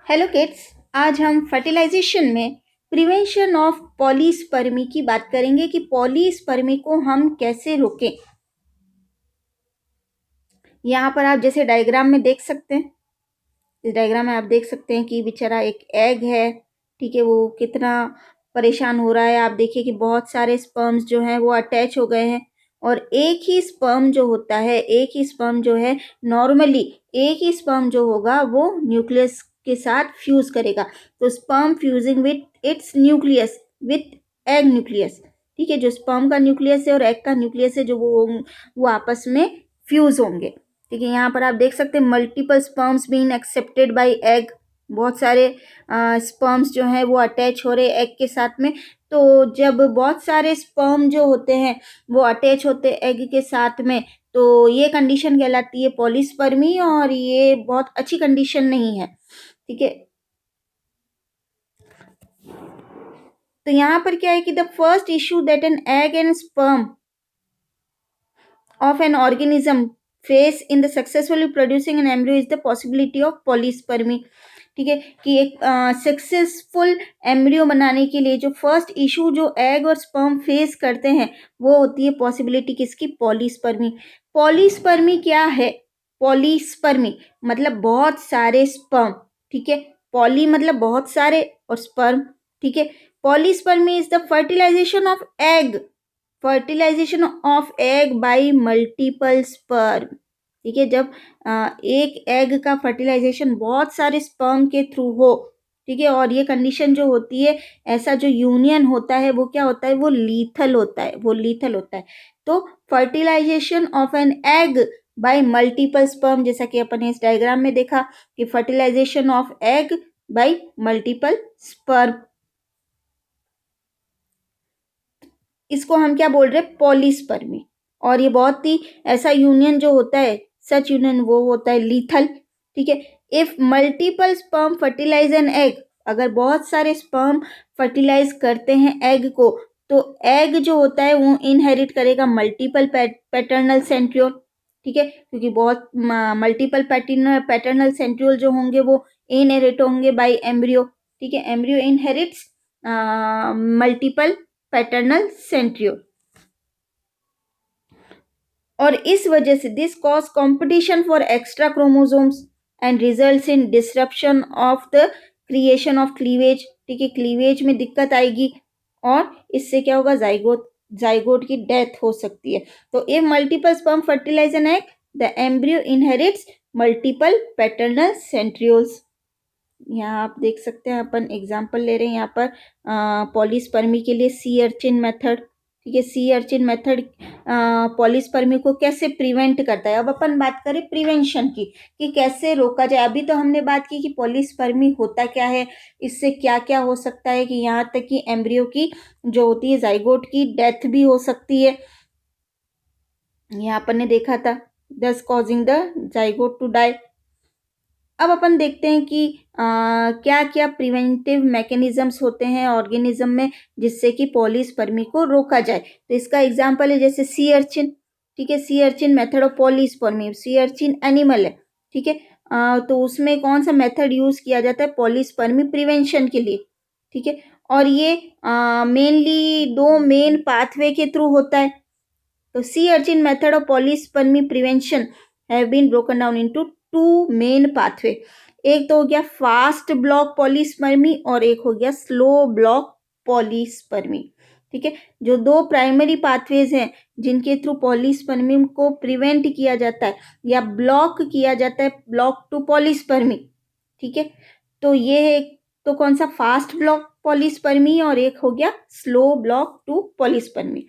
Hello kids. आज हम fertilisation में प्रिवेंशन ऑफ पॉलीस्पर्मी की बात करेंगे कि पॉलीस्पर्मी को हम कैसे रोकें। यहाँ पर आप जैसे डायग्राम में देख सकते हैं, इस डायग्राम में आप देख सकते हैं कि बेचारा एक एग है, ठीक है। वो कितना परेशान हो रहा है। आप देखिए कि बहुत सारे स्पर्म्स जो हैं वो अटैच हो गए हैं और एक ही स्पर्म जो होता है, एक ही स्पर्म जो है नॉर्मली एक ही स्पर्म जो होगा वो न्यूक्लियस के साथ फ्यूज करेगा। तो sperm fusing with its nucleus with egg nucleus, ठीक है। जो स्पर्म का न्यूक्लियस है और एग का न्यूक्लियस है जो वो आपस में फ्यूज होंगे, ठीक है। यहाँ पर आप देख सकते हैं multiple sperms being accepted by egg. बहुत सारे स्पर्म्स जो हैं वो अटैच हो रहे एग के साथ में। तो जब बहुत सारे स्पर्म जो होते हैं वो अटैच होते एग के साथ में, तो ये कंडीशन कहलाती है पॉलीस्पर्मी और ये बहुत अच्छी कंडीशन नहीं है, ठीक है। तो यहाँ पर क्या है कि the first issue that an egg and sperm of an organism face in the successfully producing an embryo is the possibility of polyspermy, ठीक है। कि एक सक्सेसफुल एम्ब्रियो बनाने के लिए जो फर्स्ट इशू जो एग और स्पर्म फेस करते हैं वो होती है पॉसिबिलिटी किसकी, पॉलीस्पर्मी। पॉलीस्पर्मी क्या है? पॉलीस्पर्मी मतलब बहुत सारे स्पर्म, ठीक है। पॉली मतलब बहुत सारे और स्पर्म, ठीक है। Polyspermy is the fertilization of egg, fertilization of egg by multiple sperm, ठीक है। जब एक एग का फर्टिलाइजेशन बहुत सारे स्पर्म के थ्रू हो, ठीक है। और ये कंडीशन जो होती है, ऐसा जो यूनियन होता है वो क्या होता है, वो लीथल होता है, वो लीथल होता है। तो fertilization of an egg by multiple sperm, जैसा कि अपन ने इस डायग्राम में देखा कि fertilization of egg by multiple sperm, इसको हम क्या बोल रहे हैं, पॉलीस्पर्मी। और ये बहुत ही ऐसा यूनियन जो होता है, सच यूनियन वो होता है लीथल, ठीक है। If multiple sperm fertilize an egg, अगर बहुत सारे स्पर्म फर्टिलाइज करते हैं एग को, तो एग जो होता है वो इनहेरिट करेगा मल्टीपल पैटर्नल सेंट्रियोल, ठीक है। क्योंकि बहुत मल्टीपल पैटर्नल सेंट्रियोल जो होंगे वो इनहेरिट होंगे बाय एम्ब्रियो, ठीक है। Embryo inherits multiple paternal centriole. और इस वजह से this cause competition for extra chromosomes and results in disruption of the creation of cleavage, ठीक है। क्लीवेज में दिक्कत आएगी और इससे क्या होगा, जाइगोट जाइगोट की डेथ हो सकती है। तो if multiple sperm fertilize an egg, the embryo inherits multiple paternal centrioles. यहाँ आप देख सकते हैं, अपन एग्जाम्पल ले रहे हैं यहाँ पर पॉलीस्पर्मी के लिए सी अर्चिन मेथड, ठीक है। सी अर्चिन मेथड पॉलीस्पर्मी को कैसे प्रिवेंट करता है। अब अपन बात करें प्रिवेंशन की कि कैसे रोका जाए। अभी तो हमने बात की कि पॉलीस्पर्मी होता क्या है, इससे क्या क्या हो सकता है, कि यहाँ तक कि एम्ब्रियो की जो होती है जाइगोट की डेथ भी हो सकती है, यहाँ अपन ने देखा था, thus causing the zygote to die. अब अपन देखते हैं कि क्या क्या प्रिवेंटिव मैकेनिज्म्स होते हैं ऑर्गेनिज्म में जिससे कि पॉलीस्पर्मी को रोका जाए। तो इसका एग्जांपल है जैसे सी अर्चिन, ठीक है। Sea urchin method of polyspermy, sea urchin animal है, ठीक है। तो उसमें कौन सा मेथड यूज किया जाता है पॉलीस्पर्मी प्रिवेंशन के लिए, ठीक है। और ये मेनली दो मेन पाथवे के थ्रू होता है। तो sea urchin method of polyspermy prevention have been broken down into two main pathway. एक तो हो गया फास्ट ब्लॉक पॉलीस्पर्मी और एक हो गया स्लो ब्लॉक पॉलीस्पर्मी, ठीक है। जो दो प्राइमरी पाथवेज हैं जिनके थ्रू पॉलीस्पर्मी को प्रिवेंट किया जाता है या ब्लॉक किया जाता है, ब्लॉक टू पॉलीस्पर्मी, ठीक है। तो ये है, तो कौन सा, फास्ट ब्लॉक पॉलीस्पर्मी और एक हो गया स्लो ब्लॉक टू पॉलीस्पर्मी,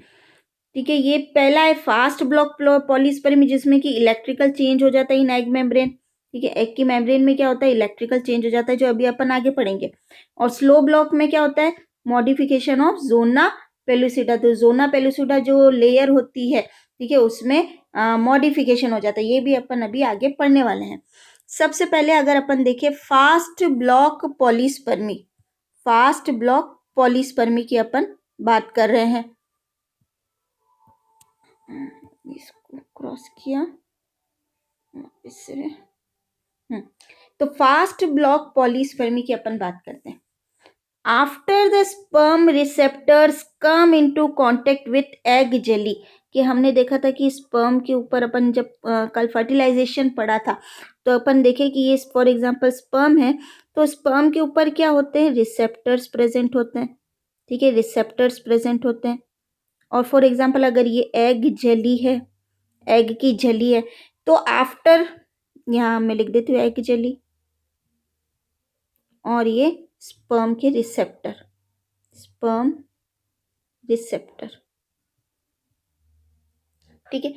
ठीक है। ये पहला है फास्ट ब्लॉक पॉलीस्पर्मी जिसमें कि इलेक्ट्रिकल चेंज हो जाता है इन एग मेम्ब्रेन, ठीक है। एग की मेम्ब्रेन में क्या होता है, इलेक्ट्रिकल चेंज हो जाता है, जो अभी अपन आगे पढ़ेंगे। और स्लो ब्लॉक में क्या होता है, मॉडिफिकेशन ऑफ जोना पेलुसिडा। तो जोना पेलुसिडा जो लेयर होती है, ठीक है, उसमें मॉडिफिकेशन हो जाता है। ये भी अपन अभी आगे पढ़ने वाले हैं। सबसे पहले अगर अपन देखें fast block polyspermy, fast block polyspermy की अपन बात कर रहे हैं। इसको क्रॉस किया वापस से। तो फास्ट ब्लॉक पॉलीस्पर्मी की अपन बात करते हैं। After the sperm receptors come into contact with egg jelly, कि हमने देखा था कि स्पर्म के ऊपर अपन जब कल फर्टिलाइजेशन पढ़ा था तो अपन देखे कि ये फॉर एग्जांपल स्पर्म है, तो स्पर्म के ऊपर क्या होते हैं, रिसेप्टर्स प्रेजेंट होते हैं। ठीक है, रिसेप्टर्स प्रेजेंट होते हैं। और फॉर एग्जांपल अगर ये एग जेली है, एग की जेली है, तो आफ्टर, यहाँ मैं लिख देती हूँ एग जेली, और ये स्पर्म के रिसेप्टर, स्पर्म रिसेप्टर। ठीक है,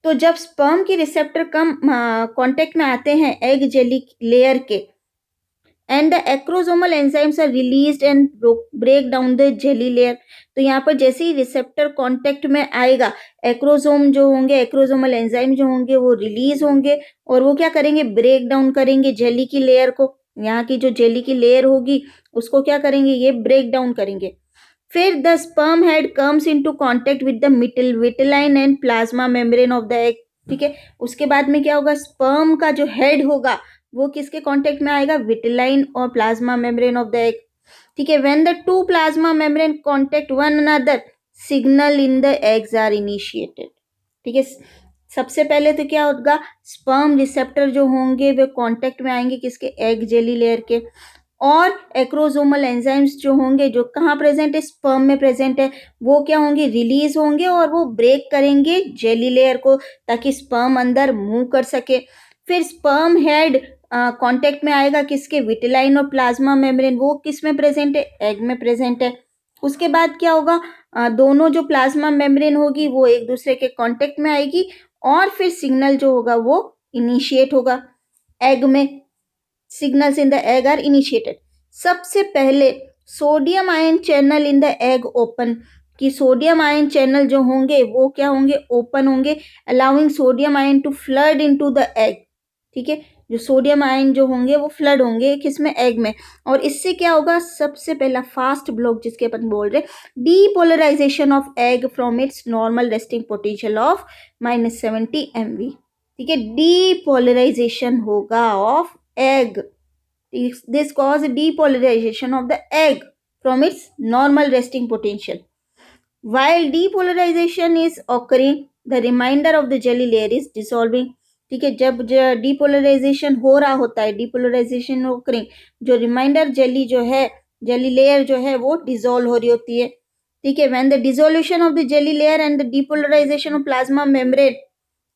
तो जब स्पर्म के रिसेप्टर कम कांटेक्ट में आते हैं एग जेली लेयर के, and the acrosomal enzymes are released and break down the jelly layer, तो यहाँ पर जैसे ही रिसेप्टर कांटेक्ट में आएगा, एक्रोसोम जो होंगे, एक्रोसोमल एंजाइम जो होंगे वो रिलीज होंगे और वो क्या करेंगे, ब्रेक डाउन करेंगे जेली की लेयर को। यहाँ की जो जेली की लेयर होगी उसको क्या करेंगे, ये ब्रेक डाउन करेंगे। फिर the sperm head comes into contact with the vitelline and plasma membrane of the egg. ठीक है, उसके बाद में क्या होगा, स्पर्म का जो हेड होगा वो किसके कांटेक्ट में आएगा, विटिलाइन और plasma membrane of the egg. ठीक है, when the two plasma membrane contact one another, signal in the eggs are initiated. ठीक है, सबसे पहले तो क्या होगा, स्पर्म रिसेप्टर जो होंगे वे कांटेक्ट में आएंगे किसके, एग जेली लेयर के, और एक्रोसोमल एंजाइम्स जो होंगे जो कहाँ प्रेजेंट है, स्पर्म में प्रेजेंट है, वो क्या होंगे, रिलीज होंगे और वो ब्रेक करेंगे जेली लेयर को ताकि स्पर्म अंदर मूव कर सके। फिर स्पर्म हेड कांटेक्ट में आएगा किसके, विटिलाइन और प्लाज्मा मेम्ब्रेन, वो किस में प्रेजेंट है, एग में प्रेजेंट है। उसके बाद क्या होगा, दोनों जो प्लाज्मा मेम्ब्रेन होगी वो एक दूसरे के कांटेक्ट में आएगी और फिर सिग्नल जो होगा वो इनिशिएट होगा एग में। Signals in the egg are initiated. सबसे पहले sodium ion channel in the egg open, कि सोडियम आयन चैनल जो होंगे वो क्या होंगे, ओपन होंगे, allowing sodium ion to flood into the egg. ठीक है, जो सोडियम आयन जो होंगे वो फ्लड होंगे किसमें, एग में, और इससे क्या होगा, सबसे पहला फास्ट ब्लॉक जिसके अपन बोल रहे, depolarization of egg from its normal resting potential of -70 MV। ठीक है, डीपोलराइजेशन होगा of egg. This cause depolarization of the egg from its normal resting potential. While depolarization is occurring, the remainder of the jelly layer is dissolving. ठीक है, जब depolarisation हो रहा होता है, डीपोलराइजेशन occurring, जो रिमाइंडर जेली जो है, जेली लेयर जो है वो डिसॉल्व हो रही होती है। ठीक है, when the dissolution of the jelly layer and the depolarization of plasma membrane,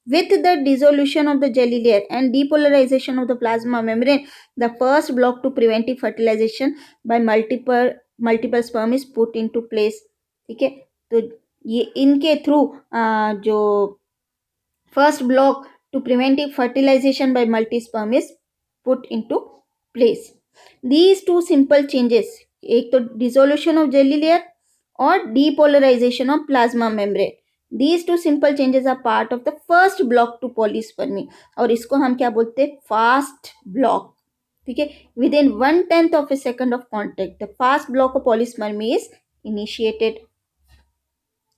with the dissolution of the jelly layer and depolarization of the plasma membrane, the first block to preventive fertilization by multiple sperm is put into place. ठीक है, तो ये इनके through जो first block to preventive fertilisation by multi sperm is put into place. These two simple changes, एक तो dissolution of jelly layer और depolarisation of plasma membrane, these two simple changes are part of the first block to polyspermy, और इसको हम क्या बोलते हैं, fast block. ठीक है, with in 1/10 of A second of contact the fast block of polyspermy is initiated.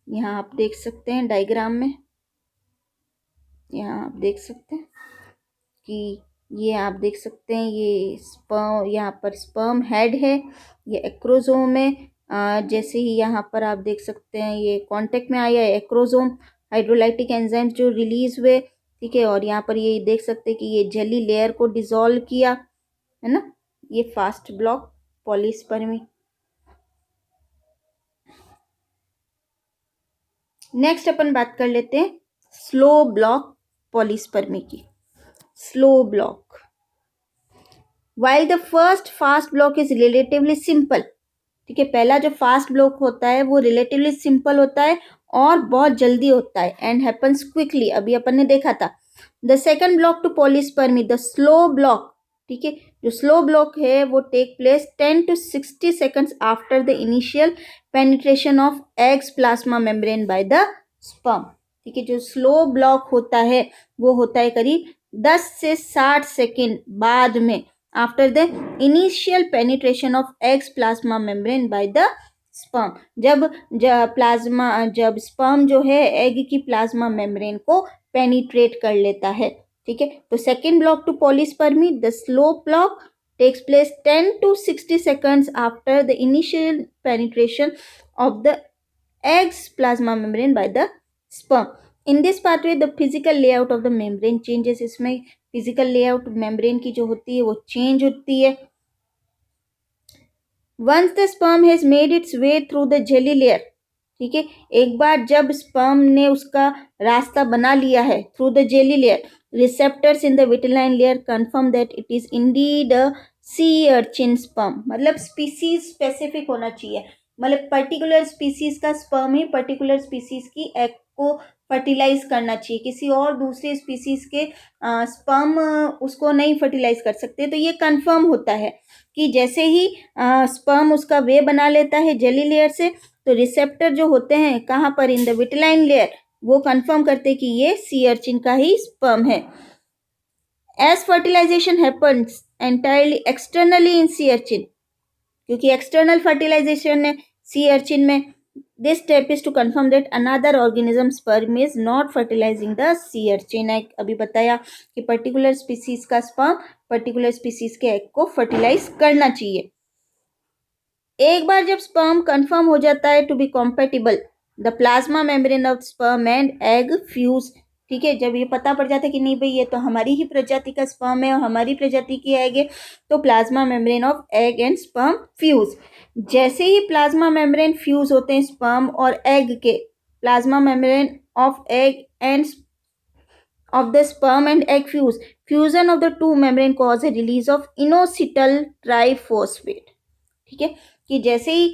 यहाँ आप देख सकते हैं डायग्राम में, यहाँ आप देख सकते हैं कि ये आप देख सकते हैं, ये स्पर्म, यहाँ पर स्पर्म हेड है, ये एक्रोसोम है। जैसे ही यहाँ पर आप देख सकते हैं ये कांटेक्ट में आया है एक्रोसोम, हाइड्रोलाइटिक एंजाइम्स जो रिलीज हुए। ठीक है, और यहाँ पर ये देख सकते हैं कि ये जेली लेयर को डिसॉल्व किया है ना, ये फास्ट ब्लॉक पॉलीस्पर्मी। नेक्स्ट अपन बात कर लेते हैं स्लो ब्लॉक पॉलीस्पर्मी की। Slow block, while the first fast block is relatively simple. ठीक है, पहला जो फास्ट ब्लॉक होता है वो रिलेटिवली सिंपल होता है और बहुत जल्दी होता है, एंड हैपन्स क्विकली, अभी अपन ने देखा था। The second block to polyspermy, the slow block, ठीक है, जो स्लो ब्लॉक है वो take place 10 to 60 seconds after the initial penetration of egg's plasma membrane by the sperm. ठीक है, जो स्लो ब्लॉक होता है वो होता है करीब 10 से 60 सेकेंड बाद में, after the initial penetration of egg's plasma membrane by the sperm, जब स्पर्म जो है एग की प्लाज्मा मेम्ब्रेन को पेनिट्रेट कर लेता है। ठीक है। तो second block to polyspermy, the slow block takes place 10 to 60 seconds after the initial penetration of the egg's plasma membrane by the sperm. In this pathway the physical layout of the membrane changes. इसमें physical layout membrane की जो होती है वो change होती है. Once the sperm has made its way through the jelly layer, ठीक है, एक बार जब स्पर्म ने उसका रास्ता बना लिया है through the jelly layer, receptors in the vitelline layer confirm that it is indeed a sea urchin sperm. मतलब स्पीसीज स्पेसिफिक होना चाहिए, मतलब पर्टिकुलर स्पीसीज का स्पर्म ही पर्टिकुलर स्पीसीज की एग को फर्टिलाइज करना चाहिए. किसी और दूसरे स्पीसीज के स्पर्म उसको नहीं फर्टिलाइज कर सकते. तो ये कंफर्म होता है कि जैसे ही स्पर्म उसका वे बना लेता है जेली लेयर से, तो रिसेप्टर जो होते हैं कहाँ पर, इन द विटिलाइन लेयर, वो कंफर्म करते हैं कि ये सी अर्चिन का ही स्पर्म है. As fertilisation happens entirely externally in sea urchin, क्योंकि एक्सटर्नल फर्टिलाइजेशन है सी अर्चिन में, this step is to confirm that another organism sperm is not fertilising the sea urchin egg. अभी बताया कि particular species का sperm particular species के egg को fertilise करना चाहिए. एक बार जब स्पर्म कंफर्म हो जाता है to be compatible, the plasma membrane of sperm and egg fuse. ठीक है, जब ये पता पड़ जाता है कि नहीं भाई ये तो हमारी ही प्रजाति का स्पर्म है और हमारी प्रजाति की एग है, तो plasma membrane of egg and sperm fuse. जैसे ही प्लाज्मा मेम्ब्रेन फ्यूज होते हैं स्पर्म और एग के, plasma membrane of egg and of the sperm and egg fuse, fusion of the two membrane cause a release of inositol triphosphate. ठीक है, कि जैसे ही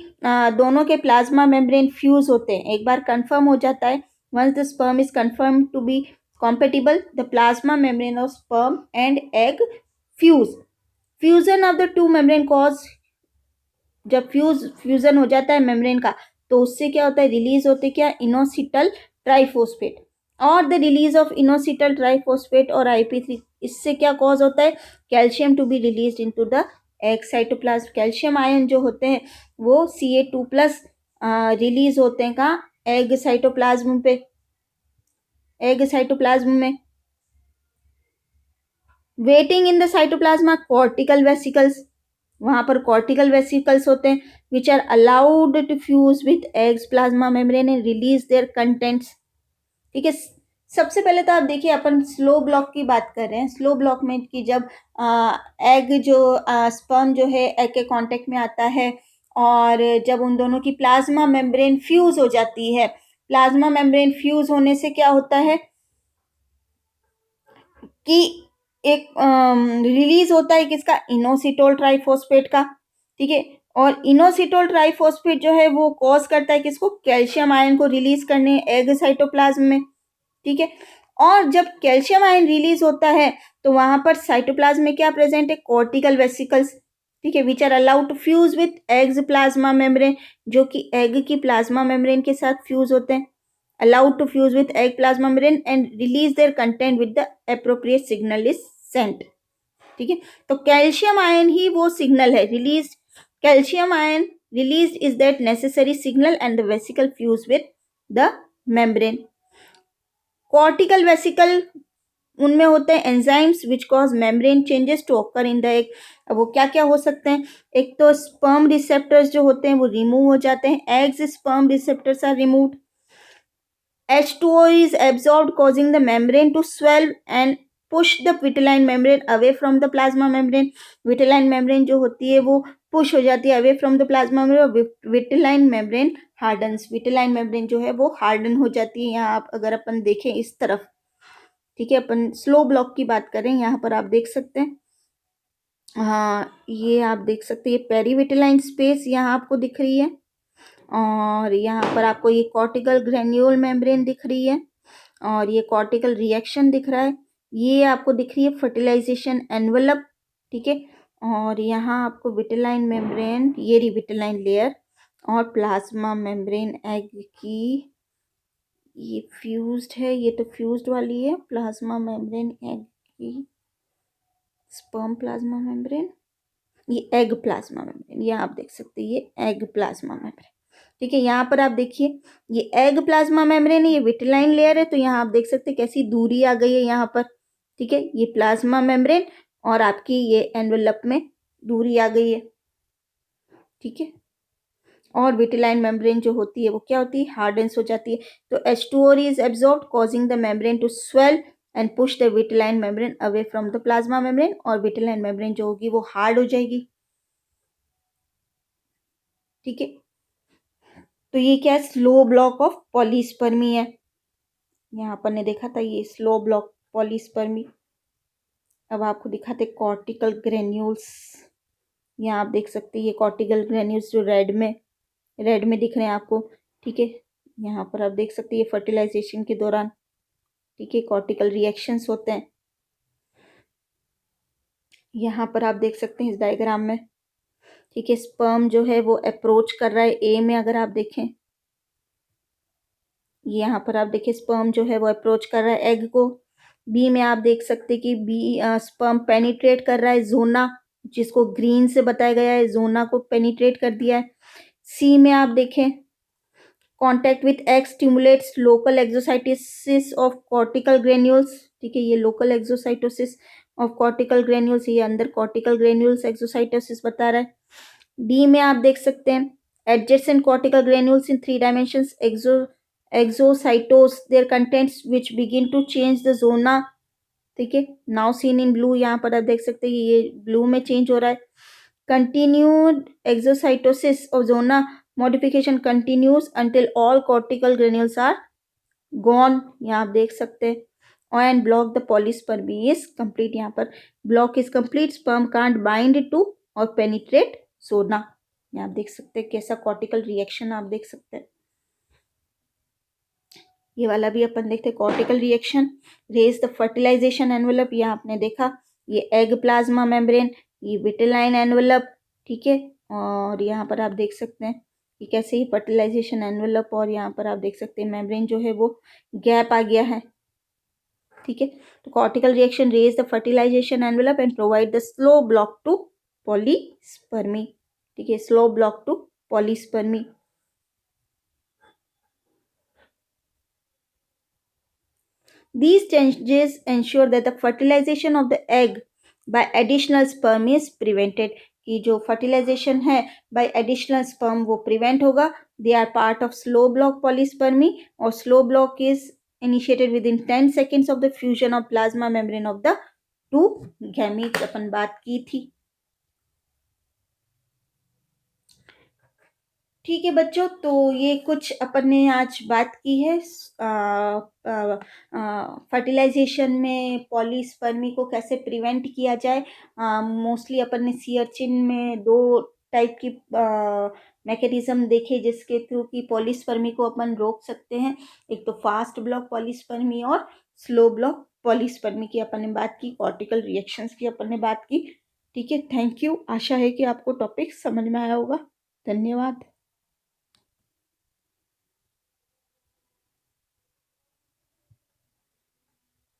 दोनों के प्लाज्मा मेम्ब्रेन फ्यूज होते हैं, एक बार कंफर्म हो जाता है, once the sperm is confirmed to be compatible, the plasma membrane of sperm and egg fuse. Fusion of the two membrane cause, जब फ्यूजन हो जाता है मेम्ब्रेन का, तो उससे क्या होता है, रिलीज होते क्या, इनोसिटल ट्राइफोस्फेट. और the release of inositol triphosphate और IP3, इससे क्या कॉज होता है, calcium to be release into the egg cytoplasm. Calcium ion जो होते हैं वो Ca2+ रिलीज होते हैं कहाँ, एग साइटोप्लाज्म पे, एग साइटोप्लाज्म में. Waiting in the cytoplasm cortical vesicles, वहां पर कॉर्टिकल वेसिकल्स होते हैं which are allowed to fuse with egg's plasma membrane and release their contents. ठीक है, सबसे पहले तो आप देखिए अपन स्लो ब्लॉक की बात कर रहे हैं. स्लो ब्लॉक में कि जब एग जो स्पर्म जो है एग के कांटेक्ट में आता है और जब उन दोनों की प्लाज्मा मेम्ब्रेन फ्यूज हो जाती है, प्लाज्मा मेम्ब्रेन फ्यूज होने से क्या होता है कि एक रिलीज होता है किसका, इनोसिटोल ट्राइफॉस्फेट का. ठीक है, और इनोसिटोल ट्राइफॉस्फेट जो है वो कॉज करता है किसको, कैल्शियम आयन को रिलीज करने एग साइटोप्लाज्म में. ठीक है, और जब कैल्शियम आयन रिलीज होता है तो वहां पर साइटोप्लाज्म में क्या प्रेजेंट है, कॉर्टिकल वेसिकल्स. ठीक है, which are allowed to fuse with egg's plasma membrane, जो कि एग की प्लाज्मा मेम्ब्रेन के साथ फ्यूज होते हैं, allowed to fuse with egg plasma membrane and release their content with the appropriate signal is sent. ठीक है, तो कैल्शियम आयन ही वो सिग्नल है, release calcium ion release is that necessary signal and the vesicle fuse with the membrane. Cortical vesicle, उनमें होते हैं enzymes which cause membrane changes to occur in the egg. अब वो क्या क्या हो सकते हैं, एक तो स्पर्म रिसेप्टर्स जो होते हैं वो रिमूव हो जाते हैं, egg's sperm receptors are removed. H2O is absorbed causing the membrane to swell and push the vitelline membrane away from the plasma membrane. Vitelline membrane जो होती है वो push हो जाती है away from the plasma membrane और vitelline membrane hardens. vitelline membrane जो है वो harden हो जाती है. यहाँ आप अगर अपन देखें इस तरफ, ठीक है, अपन स्लो ब्लॉक की बात करें, यहाँ पर आप देख सकते हैं, हाँ ये आप देख सकते हैं, ये पेरीविटिलाइन स्पेस यहाँ आपको दिख रही है और यहाँ पर आपको ये कॉर्टिकल ग्रेन्यूल मेम्ब्रेन दिख रही है और ये कॉर्टिकल रिएक्शन दिख रहा है, ये आपको दिख रही है फर्टिलाइजेशन एनवलप. ठीक है, और यहाँ आपको विटिलाइन मेम्ब्रेन, ये रही विटिलाइन लेयर और प्लाज्मा मेम्ब्रेन एग की, ये फ्यूज्ड है, ये तो फ्यूज्ड वाली है, प्लाज्मा मेम्ब्रेन एग की, स्पर्म प्लाज्मा मेम्ब्रेन, ये एग प्लाज्मा मेम्ब्रेन, ये आप देख सकते हैं ये एग प्लाज्मा मेम्ब्रेन. ठीक है, यहाँ पर आप देखिए ये एग प्लाज्मा मेम्ब्रेन है, ये विटिलाइन लेयर है, तो यहाँ आप देख सकते हैं कैसी दूरी आ गई है यहाँ पर. ठीक है, ये प्लाज्मा मेम्ब्रेन और आपकी ये एनवेलप में दूरी आ गई है। ठीक है, और विटिलाइन मेम्ब्रेन जो होती है वो क्या होती है, हार्डेंस हो जाती है। तो H2O is absorbed causing the membrane to swell and push the vitelline membrane away from the plasma membrane, और विटिलाइन मेम्ब्रेन जो होगी वो हार्ड हो जाएगी। ठीक है, तो ये क्या है, स्लो ब्लॉक ऑफ पॉलीस्पर्मी है। यहाँ पर ने देखा था ये स्लो ब्लॉक पॉलीस्पर्मी। अब आपको दिखाते कॉर्टिकल ग्रेन्यूल्स। यहाँ आप देख सकते हैं ये कॉर्टिकल ग्रेन्यूल्स जो रेड में दिख रहे हैं आपको। ठीक है, यहाँ पर आप देख सकते हैं ये फर्टिलाइजेशन के दौरान, ठीक है, कॉर्टिकल रिएक्शंस होते हैं। यहाँ पर आप देख सकते हैं इस डायग्राम में। ठीक है, स्पर्म जो है वो अप्रोच कर रहा है ए में, अगर आप देखें यहाँ पर आप देखिए स्पर्म जो है वो अप्रोच कर रहा है एग को। बी में आप देख सकते कि बी स्पर्म पेनिट्रेट कर रहा है जोना, जिसको ग्रीन से बताया गया है, जोना को पेनिट्रेट कर दिया है। सी में आप देखें contact with egg stimulates local exocytosis of cortical granules. ठीक है, ये local exocytosis of cortical granules, ये अंदर कॉर्टिकल ग्रेन्यूल्स एक्सोसाइटोसिस बता रहा है। डी में आप देख सकते हैं adjacent cortical granules in 3 dimensions exocytose their contents which begin to change the zona। ठीक है, नाउ सीन इन ब्लू, यहाँ पर आप देख सकते हैं ये ब्लू में चेंज हो रहा है। Continued exocytosis of zona modification continues until all cortical granules are gone, यहाँ आप देख सकते हैं। And block the polyspermy is complete, यहाँ पर block is complete, sperm can't bind to और पेनिट्रेट जोना। यहाँ आप देख सकते हैं कैसा कॉर्टिकल रिएक्शन आप देख सकते हैं। ये वाला भी अपन देखते हैं cortical reaction raise the fertilisation envelope. यहाँ आपने देखा ये एग प्लाज्मा मेम्ब्रेन, ये विटिलाइन एनवेलप। ठीक है, और यहाँ पर आप देख सकते हैं कि कैसे ही फर्टिलाइजेशन एनवेलप, और यहाँ पर आप देख सकते हैं मेम्ब्रेन जो है वो गैप आ गया है। ठीक है, तो cortical reaction raise the fertilisation envelope and provide the slow block to polyspermy. ठीक है, slow block to polyspermy. These changes ensure that the fertilization of the egg by additional sperm is prevented। कि जो fertilization है by additional sperm वो prevent होगा। They are part of slow block polyspermy, और slow block is initiated within 10 seconds of the fusion of plasma membrane of the two gametes, अपन बात की थी। ठीक है बच्चों, तो ये कुछ अपन ने आज बात की है फर्टिलाइजेशन में पॉलीस्पर्मी को कैसे प्रिवेंट किया जाए। मोस्टली अपन ने सी अर्चिन में 2 टाइप की मैकेनिज्म देखे जिसके थ्रू की पॉलीस्पर्मी को अपन रोक सकते हैं। एक तो फास्ट ब्लॉक पॉलीस्पर्मी और स्लो ब्लॉक पॉलीस्पर्मी की अपन ने बात की, कॉर्टिकल रिएक्शंस की अपन ने बात की। ठीक है, थैंक यू। आशा है कि आपको टॉपिक समझ में आया होगा। धन्यवाद।